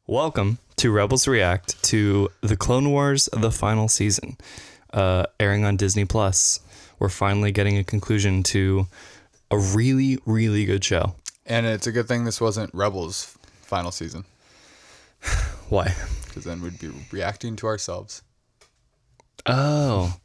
Welcome to Rebels React to The Clone Wars, the final season, airing on Disney Plus. We're finally getting a conclusion to a really, really good show. And it's a good thing this wasn't Rebels' final season. Why? Because then we'd be reacting to ourselves. Oh,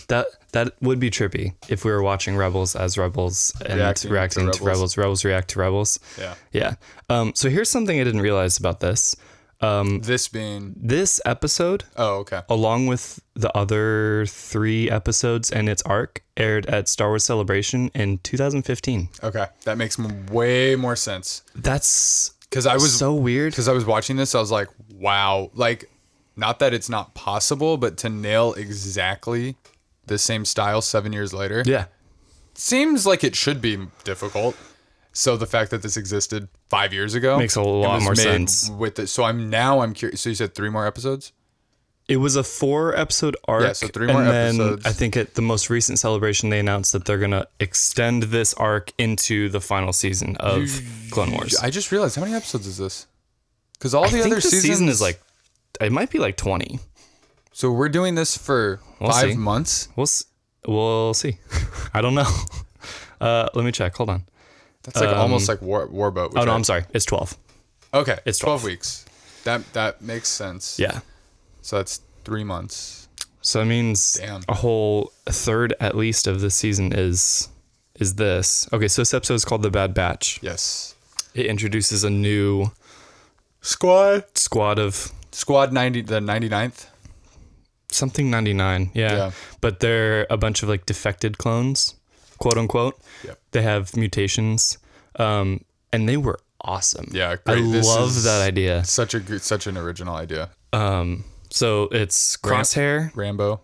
that would be trippy if we were watching Rebels as Rebels and reacting to Rebels. Rebels react to Rebels. Yeah. Yeah. So here's something I didn't realize about this. This episode, along with the other 3 episodes and its arc, aired at Star Wars Celebration in 2015. Okay, that makes way more sense. That's because I was so weird. Because I was watching this, I was like, wow, like, not that it's not possible, but to nail exactly the same style 7 years later, yeah, seems like it should be difficult. So the fact that this existed 5 years ago makes a lot more sense. With it, so I'm curious. So you said 3 more episodes? It was a 4-episode arc. Yeah, so 3 more episodes. I think at the most recent celebration, they announced that they're gonna extend this arc into the final season of Clone Wars. I just realized, how many episodes is this? Because all the I other think the seasons season is like, it might be like 20. So we're doing this for 5 months. We'll see. I don't know. Let me check. Hold on. That's like almost like Warboat. Oh no, I'm sorry. It's 12. Okay, it's 12 weeks. That makes sense. Yeah. So that's 3 months. So that means a whole third at least of the season is this. Okay, so this episode is called The Bad Batch. Yes. It introduces a new squad of Squad 90, the 99th. Something 99. Yeah. But they're a bunch of like defected clones, quote unquote. Yep. They have mutations. And they were awesome. Yeah, great. I love that idea. Such an original idea. So it's Crosshair, Rambo.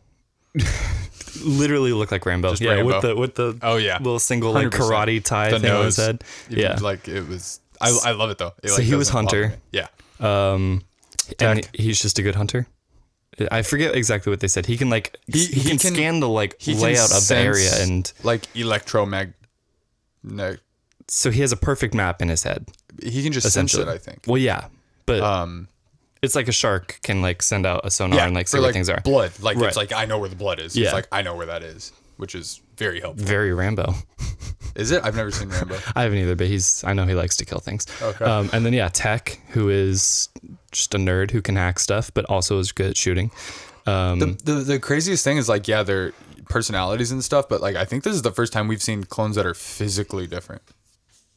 Literally look like Rambo. Just yeah, Rambo. with the little single like 100%. karate tie thing on his head. Yeah, like it was. I love it though. So he was Hunter. Yeah. And he's just a good hunter. I forget exactly what they said. He can like he can scan the like layout of the area and like electromagnetic. So he has a perfect map in his head. He can just sense it, I think. Well, yeah, but it's like a shark can like send out a sonar and like see where things are. Blood, like it's like I know where the blood is. Yeah. It's like I know where that is, which is very helpful. Very Rambo. Is it? I've never seen Rambo. I haven't either, but I know he likes to kill things. Okay. And then Tech, who is just a nerd who can hack stuff, but also is good at shooting. The craziest thing is like, their personalities and stuff, but like I think this is the first time we've seen clones that are physically different.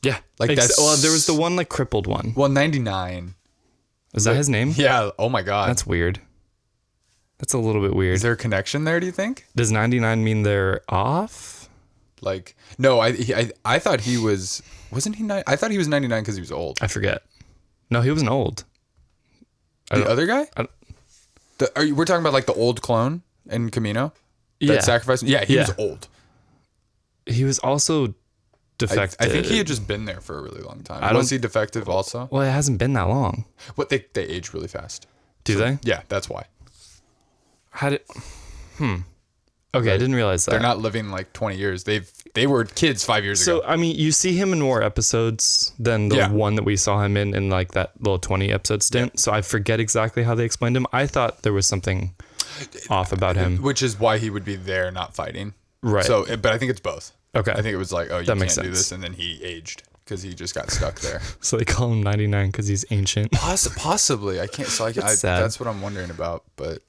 Yeah. Like that's well, there was the one like crippled one. Well, 99. Is that his name? Yeah. Oh my God. That's weird. That's a little bit weird. Is there a connection there, do you think? Does 99 mean they're off? Like, no, I thought he was, wasn't he? I thought he was 99 because he was old. I forget. No, he wasn't old. The other guy? We're talking about like the old clone in Camino? That sacrificed? Yeah, he was old. He was also defective. I think he had just been there for a really long time. Was he defective also? Well, it hasn't been that long. What, they age really fast. Do they? Yeah, that's why. Okay, I didn't realize that. They're not living like 20 years. They were kids 5 years ago. So, I mean, you see him in more episodes than the one that we saw him in like that little 20 episode stint. Yeah. So I forget exactly how they explained him. I thought there was something off about him. Which is why he would be there not fighting. Right. So, but I think it's both. Okay. I think it was like, oh, you can't do this. And then he aged because he just got stuck there. So they call him 99 because he's ancient. Possibly. I can't. So that's what I'm wondering about. But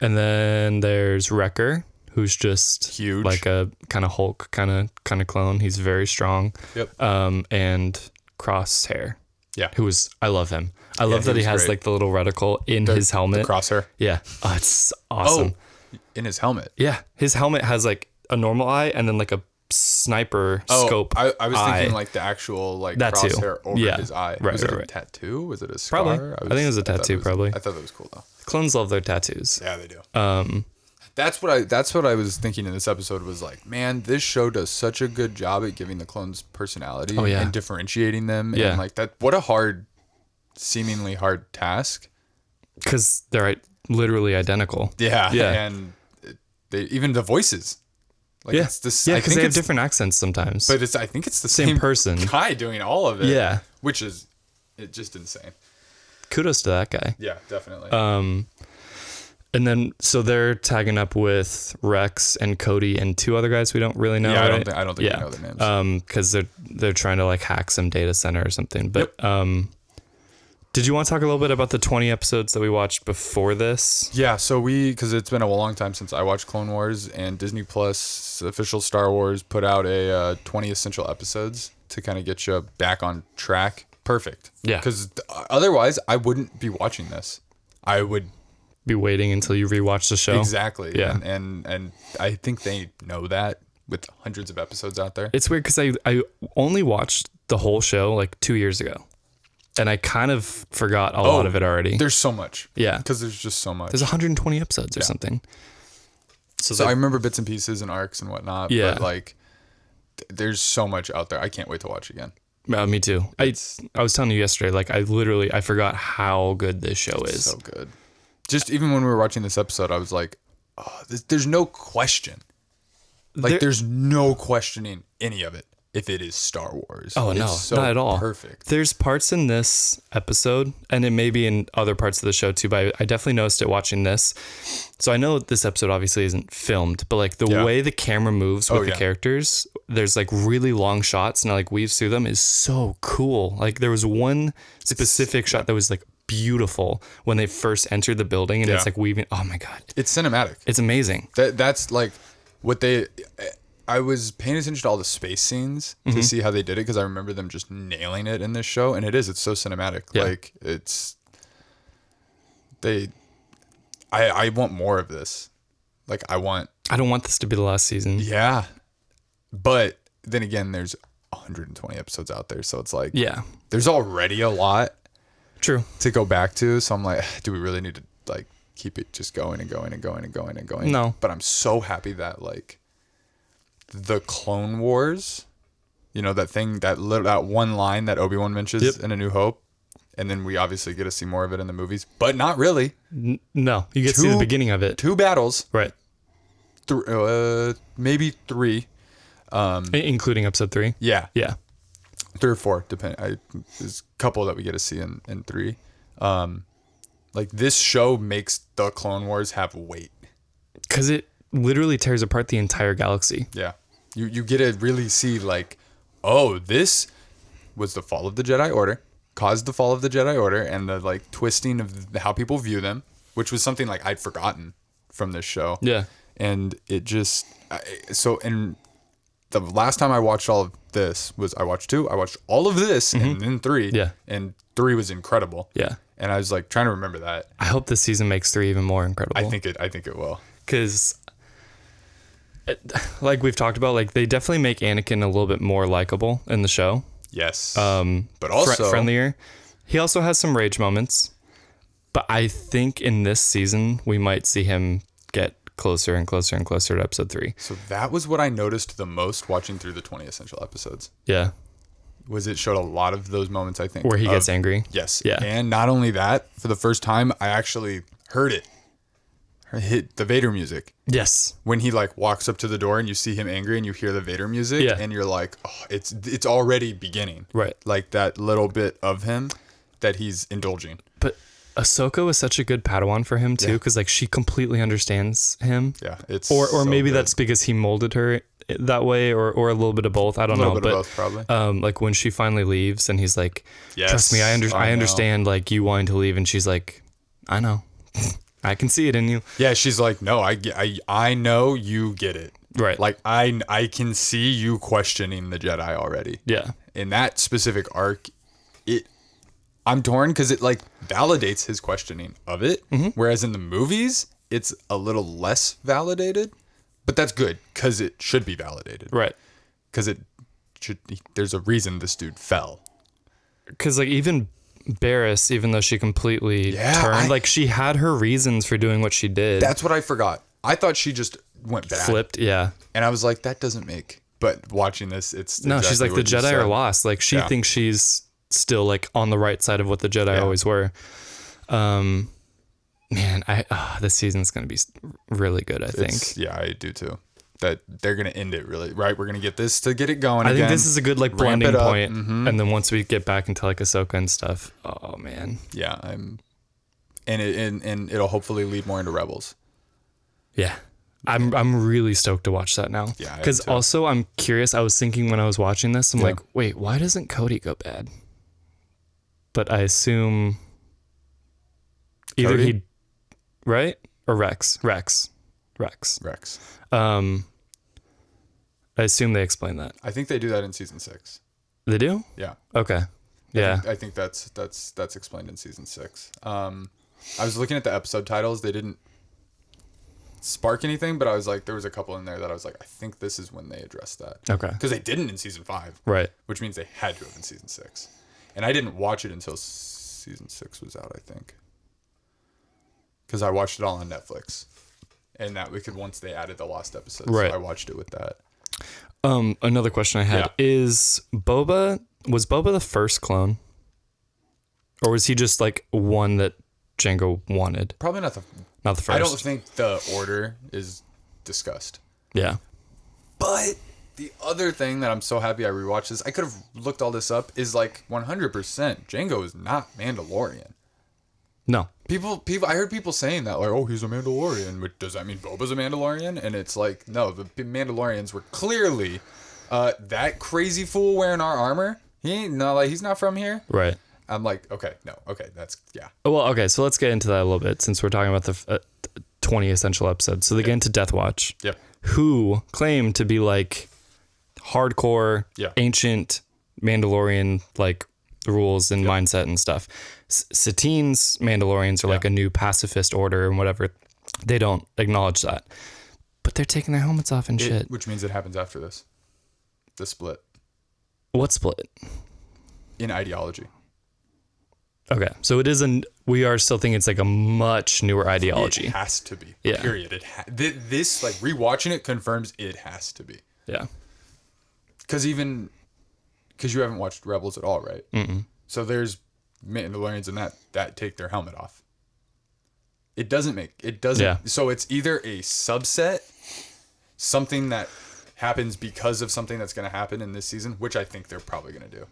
and then there's Wrecker, who's just huge, like a kind of Hulk kind of clone. He's very strong. Yep. And Crosshair. Yeah. I love him. I love that he has like the little reticle in his helmet. The crosshair. Yeah. Oh, it's awesome. Oh, in his helmet. Yeah. His helmet has like a normal eye and then like a sniper scope. I was thinking like the actual like that crosshair over his eye. Right, was it a tattoo? Was it a scar? Probably. I think it was a tattoo. Probably. I thought that was cool though. Clones love their tattoos. Yeah, they do. That's what I was thinking in this episode was like, man, this show does such a good job at giving the clones personality and differentiating them. Yeah. And like that, what a seemingly hard task. Because they're literally identical. Yeah. Yeah. And even the voices. Like it's this, because they have different accents sometimes. But I think it's the same person guy doing all of it. Yeah. Which is just insane. kudos to that guy. Yeah, definitely. And then so they're tagging up with Rex and Cody and 2 other guys we don't really know. Yeah, right? I don't think we know their names. Because they're trying to like hack some data center or something. But did you want to talk a little bit about the 20 episodes that we watched before this? Yeah, so because it's been a long time since I watched Clone Wars, and Disney Plus, official Star Wars, put out a 20 essential episodes to kind of get you back on track. Perfect. Yeah. Because otherwise, I wouldn't be watching this. I would be waiting until you rewatch the show. Exactly. Yeah. And I think they know that with hundreds of episodes out there. It's weird because I only watched the whole show like 2 years ago. And I kind of forgot a lot of it already. There's so much. Yeah. Because there's just so much. There's 120 episodes or something. So I remember bits and pieces and arcs and whatnot. Yeah. But like, there's so much out there. I can't wait to watch again. Me too. I was telling you yesterday, like I forgot how good this show is. So good. Just even when we were watching this episode, I was like, oh, there's no question. Like there's no questioning any of it if it is Star Wars. Oh, no, not at all. Perfect. There's parts in this episode, and it may be in other parts of the show too, but I definitely noticed it watching this. So I know this episode obviously isn't filmed, but like the way the camera moves with the characters, there's like really long shots and it like weaves through them is so cool. Like there was one specific shot that was like beautiful when they first entered the building and it's like weaving. Oh my God. It's cinematic. It's amazing. That's like what I was paying attention to all the space scenes to see how they did it because I remember them just nailing it in this show, and it's so cinematic. Yeah. Like I want more of this. Like I don't want this to be the last season. Yeah, but then again, there's 120 episodes out there, so it's like there's already a lot. True. To go back to, so I'm like, do we really need to like keep it just going and going and going and going and going? No. But I'm so happy that like the Clone Wars, you know, that thing, that one line that Obi-Wan mentions in A New Hope, and then we obviously get to see more of it in the movies, but not really. No, you get to see the beginning of it. 2 battles, right? Maybe 3, including episode 3. Yeah, 3 or 4, depending. There's a couple that we get to see in 3. Like this show makes the Clone Wars have weight because it literally tears apart the entire galaxy. Yeah. You get to really see like, oh, this was the fall of the Jedi Order, caused the fall of the Jedi Order and the like twisting of how people view them, which was something like I'd forgotten from this show. Yeah. And it just, and the last time I watched all of this was I watched 2, I watched all of this and then 3. Yeah. And 3 was incredible. Yeah. And I was like trying to remember that. I hope this season makes 3 even more incredible. I think it will. Because like we've talked about, like they definitely make Anakin a little bit more likable in the show. Yes. But also friendlier. He also has some rage moments, but I think in this season we might see him get closer and closer and closer to episode 3. So that was what I noticed the most watching through the 20 essential episodes. Yeah. Was it showed a lot of those moments, I think. Where he gets angry. Yes. Yeah. And not only that, for the first time, I actually heard it. Hit the Vader music. Yes. When he like walks up to the door and you see him angry and you hear the Vader music and you're like, oh, it's already beginning. Right. Like that little bit of him that he's indulging. But Ahsoka was such a good Padawan for him too, because like she completely understands him. Yeah. It's or so maybe good. That's because he molded her that way, or a little bit of both. I don't know. A little bit of both, probably. Like when she finally leaves and he's like, trust me, I understand like you wanting to leave, and she's like, I know. I can see it in you. Yeah, she's like, no, I know you get it. Right. Like I can see you questioning the Jedi already. Yeah. In that specific arc, I'm torn because it like validates his questioning of it. Whereas in the movies, it's a little less validated, but that's good because it should be validated. Right. Because there's a reason this dude fell. Because like even Barriss, even though she completely turned, like she had her reasons for doing what she did. That's what I forgot. I thought she just went bad. Flipped, yeah. And I was like, that doesn't make. But watching this, it's no. Exactly She's like the Jedi are lost. Like she thinks she's still like on the right side of what the Jedi always were. Man, this season's gonna be really good. I think. Yeah, I do too. that they're gonna end it really right. We're gonna get this to get it going. I again, think this is a good like blending point. And then once we get back into like Ahsoka and stuff, oh man, yeah, and it'll hopefully lead more into Rebels. Yeah, I'm really stoked to watch that now. Yeah, because also I'm curious. I was thinking when I was watching this, I'm like, wait, why doesn't Cody go bad? But I assume either he, right, or Rex. I assume they explain that. I think they do that in season 6. They do? Yeah. Okay. Yeah. I think that's explained in season 6. I was looking at the episode titles. They didn't spark anything, but I was like, there was a couple in there that I was like, I think this is when they addressed that. Okay. Because they didn't in season 5. Right. Which means they had to have in season 6. And I didn't watch it until season 6 was out, I think. Because I watched it all on Netflix. And that we could, once they added the lost episodes, right. So I watched it with that. Another question I had is was Boba the first clone? Or was he just like one that Jango wanted? Probably not the first. I don't think the order is discussed. Yeah. But the other thing that I'm so happy I rewatched this, I could have looked all this up, is like 100% Jango is not Mandalorian. No. People, I heard people saying that, like, oh, he's a Mandalorian. But does that mean Boba's a Mandalorian? And it's like, no, the Mandalorians were clearly that crazy fool wearing our armor. He's not from here. Right. I'm like, okay, that's, yeah. Well, okay, so let's get into that a little bit since we're talking about the 20 essential episodes. So they get into Death Watch, who claim to be like hardcore, ancient Mandalorian, like rules and mindset and stuff. Satine's Mandalorians are like a new pacifist order and whatever. They don't acknowledge that. But they're taking their helmets off and shit. Which means it happens after this. The split. What split? In ideology. Okay, so we are still thinking it's like a much newer ideology. It has to be. Yeah. Period. This, like, rewatching it confirms it has to be. Yeah. Because you haven't watched Rebels at all, right? Mm-mm. So there's Mandalorians in that take their helmet off. It doesn't. Yeah. So it's either a subset, something that happens because of something that's going to happen in this season, which I think they're probably going to do.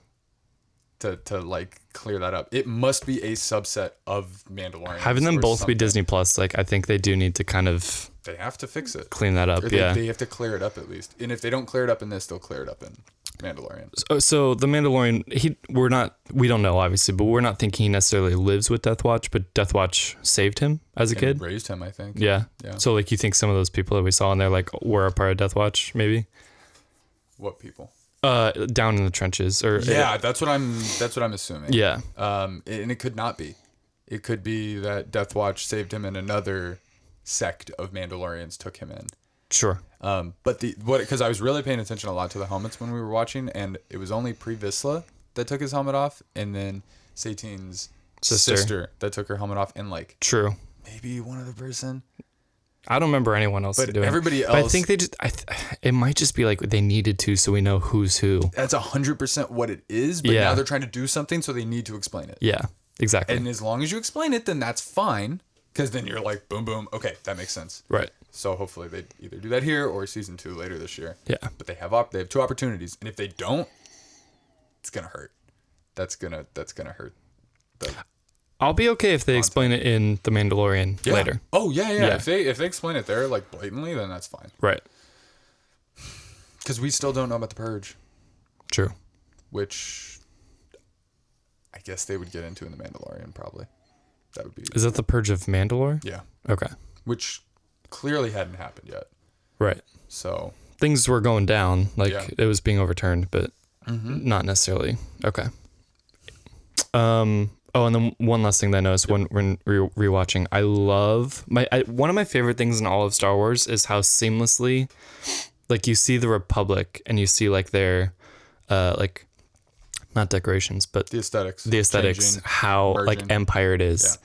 To like clear that up. It must be a subset of Mandalorians. Having them both be Disney Plus, like I think they do need to kind of they have to fix it. Clean that up, they have to clear it up at least. And if they don't clear it up in this, they'll clear it up in Mandalorian. So the Mandalorian, we don't know obviously, but we're not thinking he necessarily lives with Death Watch, but Death Watch saved him as a kid. Raised him, I think. Yeah. So like you think some of those people that we saw in there like were a part of Death Watch, maybe? What people? Down in the trenches, or that's what I'm assuming. Yeah. And it could not be. It could be that Death Watch saved him and another sect of Mandalorians took him in. Sure. But because I was really paying attention a lot to the helmets when we were watching, and it was only Pre Vizsla that took his helmet off, and then Satine's sister that took her helmet off, and like true, maybe one other person. I don't remember anyone else doing it. Everybody else. But I think it might just be like they needed to, so we know who's who. That's 100% what it is. But now they're trying to do something, so they need to explain it. Yeah, exactly. And as long as you explain it, then that's fine. Because then you're like, boom, boom. Okay, that makes sense. Right. So hopefully they either do that here or season 2 later this year. Yeah. But they have 2 opportunities, and if they don't, it's gonna hurt. That's gonna hurt. I'll be okay if they explain it in The Mandalorian later. Oh yeah. If they explain it there like blatantly, then that's fine. Right. Because we still don't know about the Purge. True. Which I guess they would get into in The Mandalorian probably. That would be. Is that the Purge of Mandalore? Yeah. Okay. Which clearly hadn't happened yet. Right. So things were going down, like it was being overturned, but not necessarily. Okay. Oh, and then one last thing that I noticed when rewatching, I love one of my favorite things in all of Star Wars is how seamlessly, like you see the Republic and you see like their, like, not decorations, but the aesthetics, changing, how merging. Like Empire it is,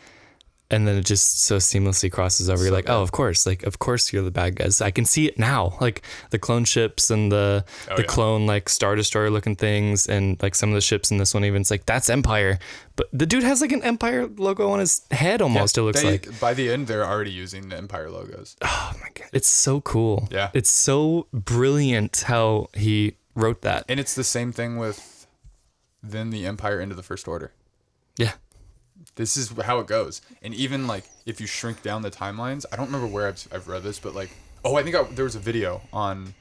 And then it just so seamlessly crosses over. You're like, oh, of course you're the bad guys. I can see it now. Like the clone ships and the clone like Star Destroyer looking things, and like some of the ships in this one even, it's like, that's Empire. But the dude has like an Empire logo on his head almost, it looks like. By the end, they're already using the Empire logos. Oh my God. It's so cool. Yeah. It's so brilliant how he wrote that. And it's the same thing with then the Empire into the First Order. Yeah. This is how it goes. And even like if you shrink down the timelines, I don't remember where I've read this, but like, I think there was a video on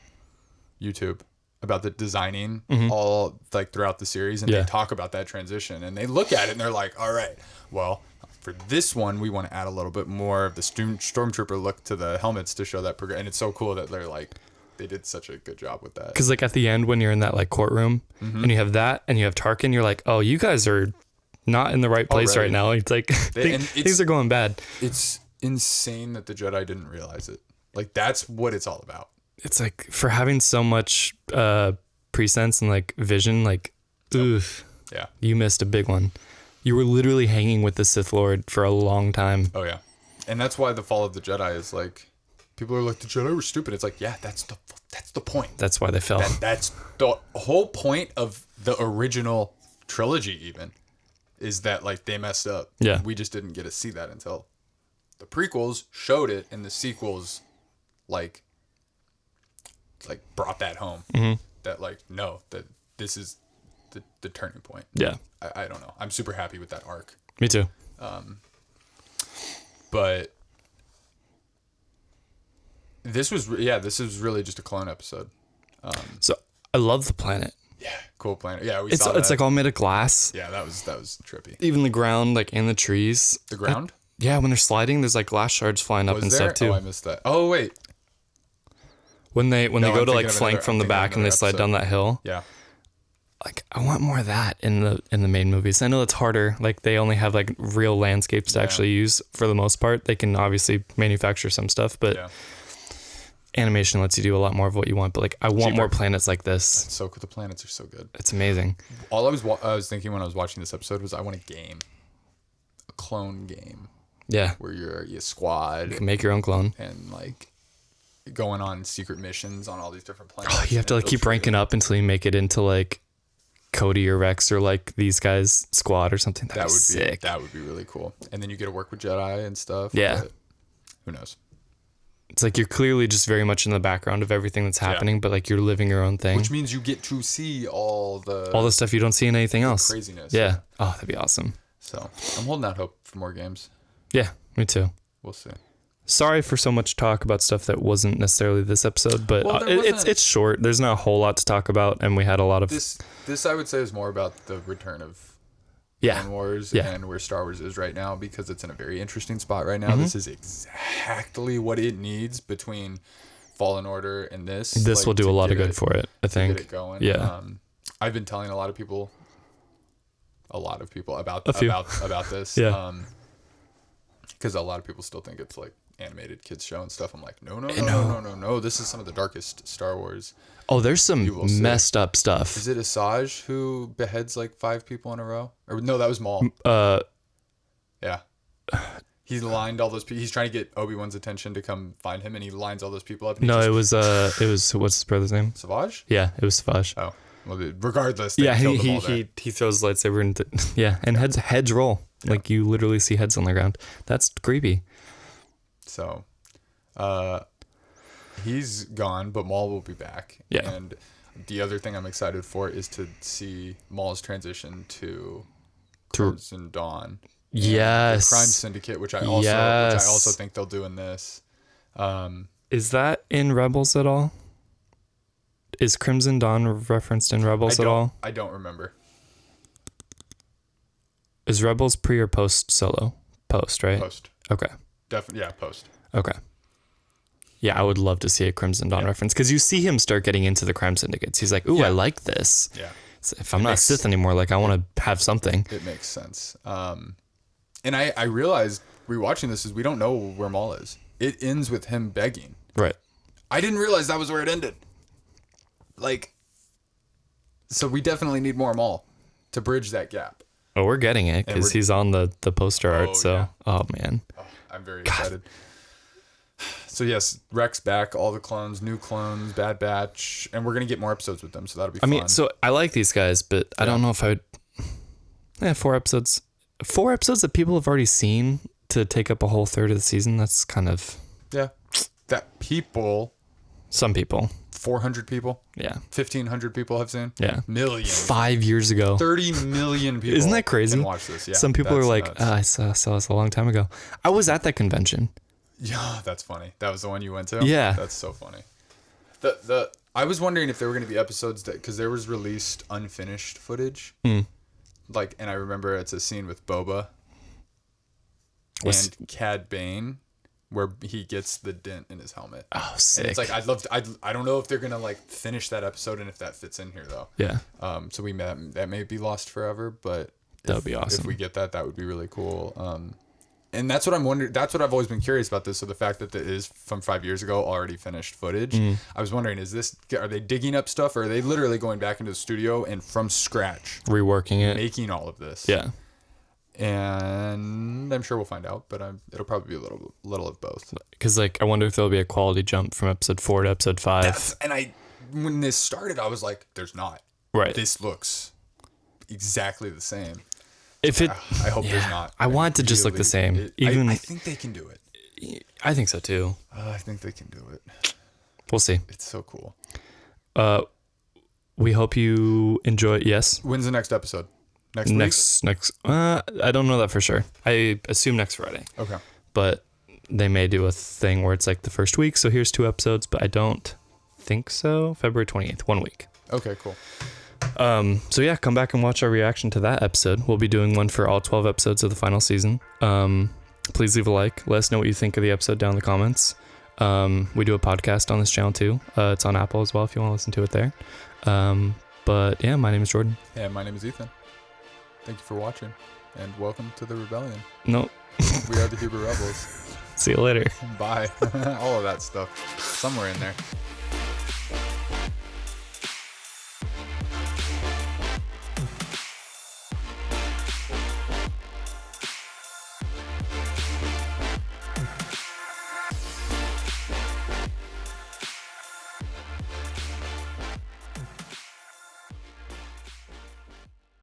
YouTube about the designing all like throughout the series, and they talk about that transition, and they look at it and they're like, all right, well, for this one we want to add a little bit more of the stormtrooper look to the helmets to show that progress. And it's so cool that they're like, they did such a good job with that. Because like at the end when you're in that like courtroom and you have that and you have Tarkin, you're like, oh, you guys are not in the right place right now. It's like things are going bad. It's insane that the Jedi didn't realize it. Like that's what it's all about. It's like for having so much presense and like vision, like, oof, yeah, you missed a big one. You were literally hanging with the Sith Lord for a long time. Oh yeah, and that's why the Fall of the Jedi is like, people are like, the Jedi were stupid. It's like, yeah, that's the point. That's why they fell. That's the whole point of the original trilogy. Even. Is that like they messed up. Yeah. We just didn't get to see that until the prequels showed it, and the sequels like brought that home. Mm-hmm. That like, no, that this is the turning point. Yeah. I don't know. I'm super happy with that arc. Me too. But this is really just a clone episode. So I love the planet. Yeah, cool planet. Yeah, it's like all made of glass. Yeah, that was trippy. Even the ground, like, and the trees. The ground? Yeah, when they're sliding, there's like glass shards flying up and stuff too. Oh, I missed that. Oh wait. When they go to like flank from the back and they slide down that hill. Yeah. Like I want more of that in the main movies. I know it's harder. Like they only have like real landscapes to actually use for the most part. They can obviously manufacture some stuff, but animation lets you do a lot more of what you want. But like I want more planets like this. That's so cool. The planets are so good. It's amazing. All I was thinking when I was watching this episode was I want a clone game. Yeah. Where you're a squad. You can make your own clone. And like going on secret missions on all these different planets. Oh, you have to like keep ranking up until you make it into like Cody or Rex or like these guys squad or something. That would be sick. That would be really cool. And then you get to work with Jedi and stuff. Yeah. Who knows? It's like you're clearly just very much in the background of everything that's happening, but like you're living your own thing. Which means you get to see all the stuff you don't see in anything else. Craziness. Yeah. Oh, that'd be awesome. So I'm holding out hope for more games. Yeah, me too. We'll see. Sorry for so much talk about stuff that wasn't necessarily this episode, but it's short. There's not a whole lot to talk about, and we had a lot of this I would say is more about the return of Clone Wars and where Star Wars is right now, because it's in a very interesting spot right now. Mm-hmm. This is exactly what it needs between Fallen Order and this. This will do a lot of good for it, I think. Get it going. Yeah. I've been telling a lot of people about this. Yeah. Because a lot of people still think it's like animated kids show and stuff. I'm like, no. This is some of the darkest Star Wars. Oh, there's some messed up stuff. Is it Asajj who beheads like 5 people in a row? Or no, that was Maul. Yeah. He lined all those people. He's trying to get Obi-Wan's attention to come find him, and he lines all those people up. And it was what's his brother's name? Savage? Yeah, it was Savage. Oh, well, regardless. Yeah, he throws the lightsaber into and heads roll. Yeah. Like you literally see heads on the ground. That's creepy. So, he's gone, but Maul will be back. Yeah. And the other thing I'm excited for is to see Maul's transition to Crimson Dawn. Yes. The Crime Syndicate, which I also think they'll do in this. Is that in Rebels at all? Is Crimson Dawn referenced in Rebels at all? I don't remember. Is Rebels pre or post Solo? Post, right? Post. Okay. Definitely, yeah, post. Okay. Yeah, I would love to see a Crimson Dawn reference, because you see him start getting into the crime syndicates. He's like, ooh, I like this. Yeah. So if I'm not Sith anymore, like I want to have something. It makes sense. And I realized rewatching this is we don't know where Maul is. It ends with him begging. Right. I didn't realize that was where it ended. Like, so we definitely need more Maul to bridge that gap. Oh, we're getting it because he's on the poster art. So, yeah. Oh man, I'm very excited. So yes, Rex back, all the clones, new clones, Bad Batch, and we're gonna get more episodes with them. So that'll be fun. I mean, so I like these guys, but I don't know if I would. Yeah, 4 episodes. 4 episodes that people have already seen to take up a whole third of the season. That's kind of that people. Some people. 400 people. Yeah. 1,500 people have seen. Yeah. Millions. 5 years ago. 30 million people. Isn't that crazy? Can watch this. Yeah. Some people are like, I saw this a long time ago. I was at that convention. Yeah, that's funny. That was the one you went to? Yeah. That's so funny. I was wondering if there were going to be episodes that, because there was released unfinished footage. Like, and I remember it's a scene with Boba and Cad Bane where he gets the dent in his helmet. Oh, sick. And it's like, I don't know if they're going to like finish that episode and if that fits in here though. Yeah. So that may be lost forever, but that would be awesome. If we get that would be really cool. And that's what I'm wondering. That's what I've always been curious about this. So the fact that it is from 5 years ago, already finished footage. I was wondering, are they digging up stuff, or are they literally going back into the studio and from scratch reworking it, making all of this? Yeah. And I'm sure we'll find out, but it'll probably be a little of both. Because I wonder if there'll be a quality jump from episode 4 to episode 5. When this started, I was like, "There's not." Right. This looks exactly the same. I hope there's not. I want it to just look the same. I think they can do it. I think so too. I think they can do it. We'll see. It's so cool. We hope you enjoy. Yes. When's the next episode? Next week? I don't know that for sure. I assume next Friday. Okay. But they may do a thing where it's like the first week. So here's 2 episodes, but I don't think so. February 28th, 1 week. Okay, cool. So yeah, come back and watch our reaction to that episode. We'll be doing one for all 12 episodes of the final season. Please leave a like. Let us know what you think of the episode down in the comments. We do a podcast on this channel too. It's on Apple as well if you want to listen to it there. But yeah, my name is Jordan. And my name is Ethan. Thank you for watching, and welcome to the rebellion. No. We are the Hebrew Rebels. See you later. Bye. All of that stuff. Somewhere in there.